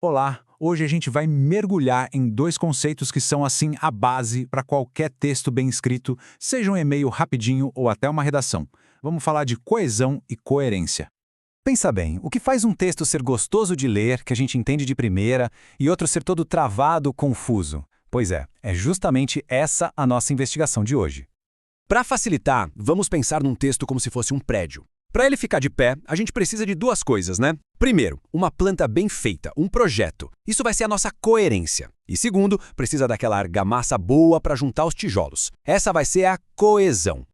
Olá, hoje a gente vai mergulhar em dois conceitos que são assim a base para qualquer texto bem escrito, seja um e-mail rapidinho ou até uma redação. Vamos falar de coesão e coerência. Pensa bem, o que faz um texto ser gostoso de ler, que a gente entende de primeira, e outro ser todo travado, confuso? Pois é justamente essa a nossa investigação de hoje. Para facilitar, vamos pensar num texto como se fosse um prédio. Para ele ficar de pé, a gente precisa de duas coisas, né? Primeiro, uma planta bem feita, um projeto. Isso vai ser a nossa coerência. E segundo, precisa daquela argamassa boa para juntar os tijolos. Essa vai ser a coesão.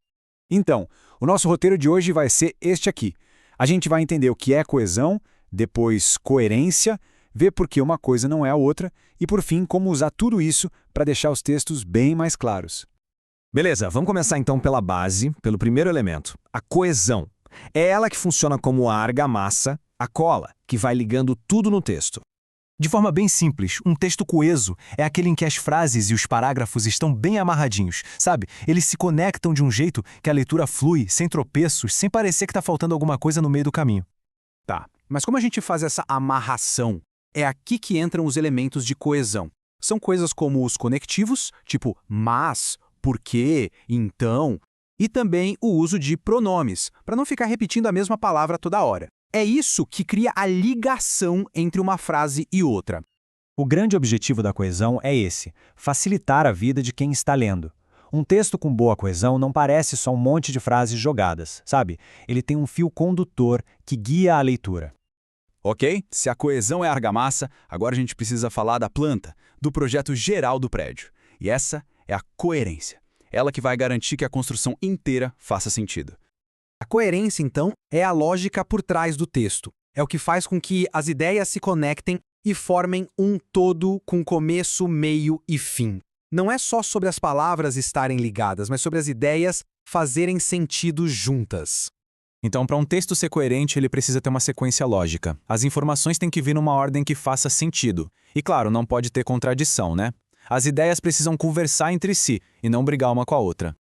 Então, o nosso roteiro de hoje vai ser este aqui. A gente vai entender o que é coesão, depois coerência, ver por que uma coisa não é a outra e, por fim, como usar tudo isso para deixar os textos bem mais claros. Beleza, vamos começar então pela base, pelo primeiro elemento, a coesão. É ela que funciona como a argamassa, a cola, que vai ligando tudo no texto. De forma bem simples, um texto coeso é aquele em que as frases e os parágrafos estão bem amarradinhos, sabe? Eles se conectam de um jeito que a leitura flui, sem tropeços, sem parecer que está faltando alguma coisa no meio do caminho. Tá, mas como a gente faz essa amarração? É aqui que entram os elementos de coesão. São coisas como os conectivos, tipo mas, porque, então, e também o uso de pronomes, para não ficar repetindo a mesma palavra toda hora. É isso que cria a ligação entre uma frase e outra. O grande objetivo da coesão é esse: facilitar a vida de quem está lendo. Um texto com boa coesão não parece só um monte de frases jogadas, sabe? Ele tem um fio condutor que guia a leitura. Ok, se a coesão é a argamassa, agora a gente precisa falar da planta, do projeto geral do prédio. E essa é a coerência. Ela que vai garantir que a construção inteira faça sentido. A coerência, então, é a lógica por trás do texto. É o que faz com que as ideias se conectem e formem um todo com começo, meio e fim. Não é só sobre as palavras estarem ligadas, mas sobre as ideias fazerem sentido juntas. Então, para um texto ser coerente, ele precisa ter uma sequência lógica. As informações têm que vir numa ordem que faça sentido. E claro, não pode ter contradição, né? As ideias precisam conversar entre si e não brigar uma com a outra.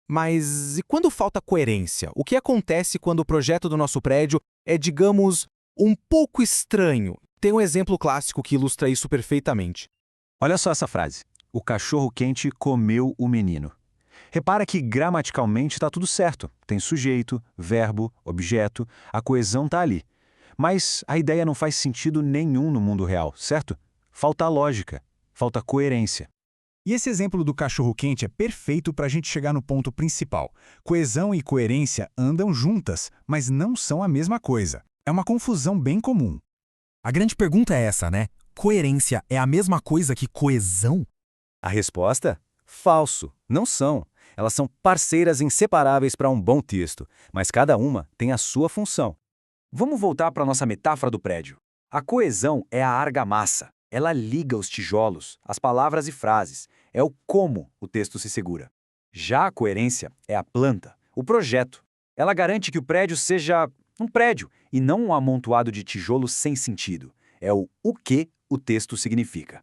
Mas e quando falta coerência? O que acontece quando o projeto do nosso prédio é, digamos, um pouco estranho? Tem um exemplo clássico que ilustra isso perfeitamente. Olha só essa frase: o cachorro-quente comeu o menino. Repara que gramaticalmente está tudo certo. Tem sujeito, verbo, objeto, a coesão está ali. Mas a ideia não faz sentido nenhum no mundo real, certo? Falta lógica, falta coerência. E esse exemplo do cachorro-quente é perfeito para a gente chegar no ponto principal. Coesão e coerência andam juntas, mas não são a mesma coisa. É uma confusão bem comum. A grande pergunta é essa, né? Coerência é a mesma coisa que coesão? A resposta? Falso. Não são. Elas são parceiras inseparáveis para um bom texto, mas cada uma tem a sua função. Vamos voltar para a nossa metáfora do prédio. A coesão é a argamassa. Ela liga os tijolos, as palavras e frases. É o como o texto se segura. Já a coerência é a planta, o projeto. Ela garante que o prédio seja um prédio e não um amontoado de tijolos sem sentido. É o que o texto significa.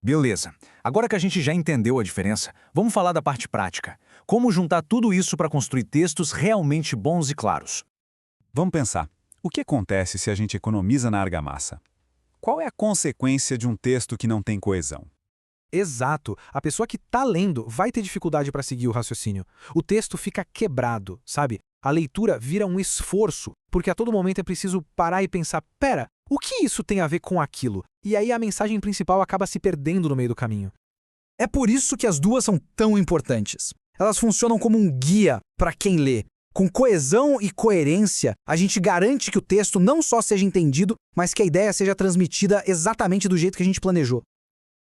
Beleza. Agora que a gente já entendeu a diferença, vamos falar da parte prática. Como juntar tudo isso para construir textos realmente bons e claros? Vamos pensar. O que acontece se a gente economiza na argamassa? Qual é a consequência de um texto que não tem coesão? Exato. A pessoa que está lendo vai ter dificuldade para seguir o raciocínio. O texto fica quebrado, sabe? A leitura vira um esforço, porque a todo momento é preciso parar e pensar, pera, o que isso tem a ver com aquilo? E aí a mensagem principal acaba se perdendo no meio do caminho. É por isso que as duas são tão importantes. Elas funcionam como um guia para quem lê. Com coesão e coerência, a gente garante que o texto não só seja entendido, mas que a ideia seja transmitida exatamente do jeito que a gente planejou.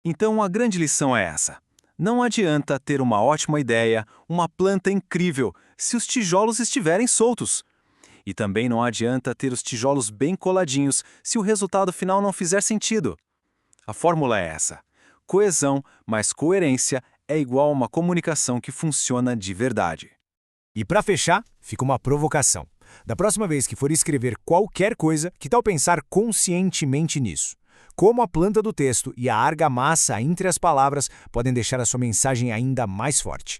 Então a grande lição é essa. Não adianta ter uma ótima ideia, uma planta incrível, se os tijolos estiverem soltos. E também não adianta ter os tijolos bem coladinhos se o resultado final não fizer sentido. A fórmula é essa. Coesão mais coerência é igual a uma comunicação que funciona de verdade. E para fechar, fica uma provocação. Da próxima vez que for escrever qualquer coisa, que tal pensar conscientemente nisso? Como a planta do texto e a argamassa entre as palavras podem deixar a sua mensagem ainda mais forte.